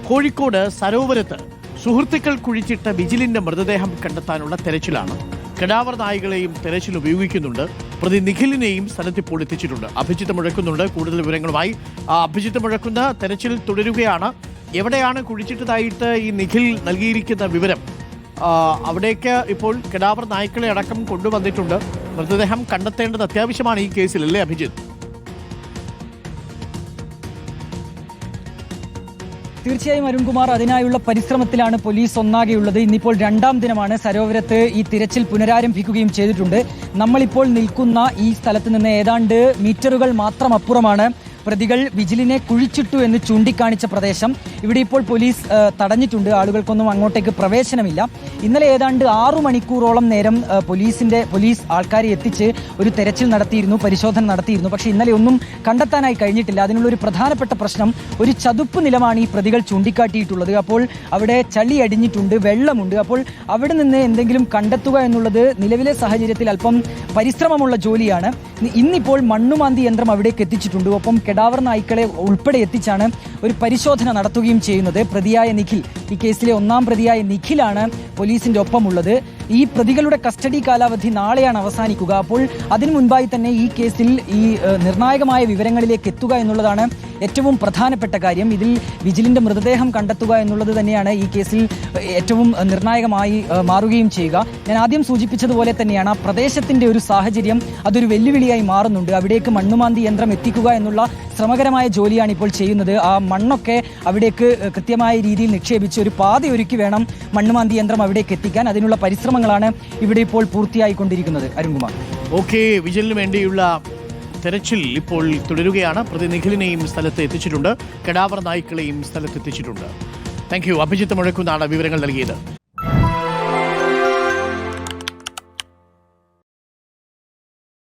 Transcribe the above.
കോഴിക്കോട് സരോവരത്ത് സുഹൃത്തുക്കൾ കുഴിച്ചിട്ട വിജിലിന്റെ മൃതദേഹം കണ്ടെത്താനുള്ള തെരച്ചിലാണ്. കടാവർ നായികളെയും തെരച്ചിൽ ഉപയോഗിക്കുന്നുണ്ട്. പ്രതി നിഖിലിനെയും സ്ഥലത്തിപ്പോൾ എത്തിച്ചിട്ടുണ്ട്. അഭിജിത്ത് മുഴക്കുന്നുണ്ട് കൂടുതൽ വിവരങ്ങളുമായി. അഭിജിത്ത് മുഴക്കുന്ന തെരച്ചിൽ തുടരുകയാണ്. എവിടെയാണ് കുഴിച്ചിട്ടതായിട്ട് ഈ നിഖിൽ നൽകിയിരിക്കുന്ന വിവരം? അവിടേക്ക് ഇപ്പോൾ കടാവർ നായ്ക്കളെ അടക്കം കൊണ്ടുവന്നിട്ടുണ്ട്. മൃതദേഹം കണ്ടെത്തേണ്ടത് അത്യാവശ്യമാണ് ഈ കേസിൽ, അല്ലേ അഭിജിത്ത്? തീർച്ചയായും അരുൺകുമാർ, അതിനായുള്ള പരിശ്രമത്തിലാണ് പോലീസ് ഒന്നാകെയുള്ളത്. ഇന്നിപ്പോൾ രണ്ടാം ദിനമാണ്. സരോവരത്ത് ഈ തിരച്ചിൽ പുനരാരംഭിക്കുകയും ചെയ്തിട്ടുണ്ട്. നമ്മളിപ്പോൾ നിൽക്കുന്ന ഈ സ്ഥലത്ത് നിന്ന് ഏതാണ്ട് മീറ്ററുകൾ മാത്രം അപ്പുറമാണ് പ്രതികൾ വിജിലിനെ കുഴിച്ചിട്ടു എന്ന് ചൂണ്ടിക്കാണിച്ച പ്രദേശം. ഇവിടെ ഇപ്പോൾ പോലീസ് തടഞ്ഞിട്ടുണ്ട്. ആളുകൾക്കൊന്നും അങ്ങോട്ടേക്ക് പ്രവേശനമില്ല. ഇന്നലെ ഏതാണ്ട് 6 മണിക്കൂറോളം നേരം പോലീസ് ആൾക്കാരെ എത്തിച്ച് ഒരു തെരച്ചിൽ നടത്തിയിരുന്നു, പരിശോധന നടത്തിയിരുന്നു. പക്ഷേ ഇന്നലെ ഒന്നും കണ്ടെത്താനായി കഴിഞ്ഞിട്ടില്ല. അതിനുള്ള ഒരു പ്രധാനപ്പെട്ട പ്രശ്നം ഒരു ചതുപ്പ് നിലമാണ് ഈ പ്രതികൾ ചൂണ്ടിക്കാട്ടിയിട്ടുള്ളത്. അപ്പോൾ അവിടെ ചളി അടിഞ്ഞിട്ടുണ്ട്, വെള്ളമുണ്ട്. അപ്പോൾ അവിടെ നിന്ന് എന്തെങ്കിലും കണ്ടെത്തുക എന്നുള്ളത് നിലവിലെ സാഹചര്യത്തിൽ അല്പം പരിശ്രമമുള്ള ജോലിയാണ്. ഇന്നിപ്പോൾ മണ്ണുമാന്തി യന്ത്രം അവിടേക്ക് എത്തിച്ചിട്ടുണ്ട്. ഒപ്പം കടാവർ നായ്ക്കളെ ഉൾപ്പെടെ എത്തിച്ചാണ് ഒരു പരിശോധന നടത്തുകയും ചെയ്യുന്നത്. പ്രതിയായ നിഖിൽ, ഈ കേസിലെ 1ാം പ്രതിയായ നിഖിലാണ് പോലീസിന്റെ ഒപ്പമുള്ളത്. ഈ പ്രതികളുടെ കസ്റ്റഡി കാലാവധി നാളെയാണ് അവസാനിക്കുക. അപ്പോൾ അതിനു മുൻപായി തന്നെ ഈ കേസിൽ ഈ നിർണായകമായ വിവരങ്ങളിലേക്ക് എത്തുക എന്നുള്ളതാണ് ഏറ്റവും പ്രധാനപ്പെട്ട കാര്യം. ഇതിൽ വിജിലിന്റെ മൃതദേഹം കണ്ടെത്തുക എന്നുള്ളത് തന്നെയാണ് ഈ കേസിൽ ഏറ്റവും നിർണായകമായി മാറുകയും ചെയ്യുക. ഞാൻ ആദ്യം സൂചിപ്പിച്ചതുപോലെ തന്നെയാണ് ആ പ്രദേശത്തിന്റെ ഒരു സാഹചര്യം അതൊരു വെല്ലുവിളിയായി മാറുന്നുണ്ട്. അവിടേക്ക് മണ്ണുമാന്തി യന്ത്രം എത്തിക്കുക എന്നുള്ള ശ്രമകരമായ ജോലിയാണ് ഇപ്പോൾ ചെയ്യുന്നത്. ആ മണ്ണൊക്കെ അവിടേക്ക് കൃത്യമായ രീതിയിൽ നിക്ഷേപിച്ച് ഒരു പാതയൊരുക്കി വേണം മണ്ണുമാന്തി യന്ത്രം അവിടേക്ക് എത്തിക്കാൻ. അതിനുള്ള പരിശ്രമങ്ങളാണ് ഇവിടെ ഇപ്പോൾ പൂർത്തിയായിക്കൊണ്ടിരിക്കുന്നത്. അരുൺകുമാർ. ഓക്കെ, വിജിലിന് വേണ്ടിയുള്ള തെരച്ചിൽ ഇപ്പോൾ തുടരുകയാണ്. പ്രതി നിഖിലിനെയും സ്ഥലത്ത് എത്തിച്ചിട്ടുണ്ട്. കടാവർ നായ്ക്കളെയും സ്ഥലത്ത് എത്തിച്ചിട്ടുണ്ട്. Thank you. അഭിജിത്ത് മുഴക്കുന്നാണ് വിവരങ്ങൾ നൽകിയത്.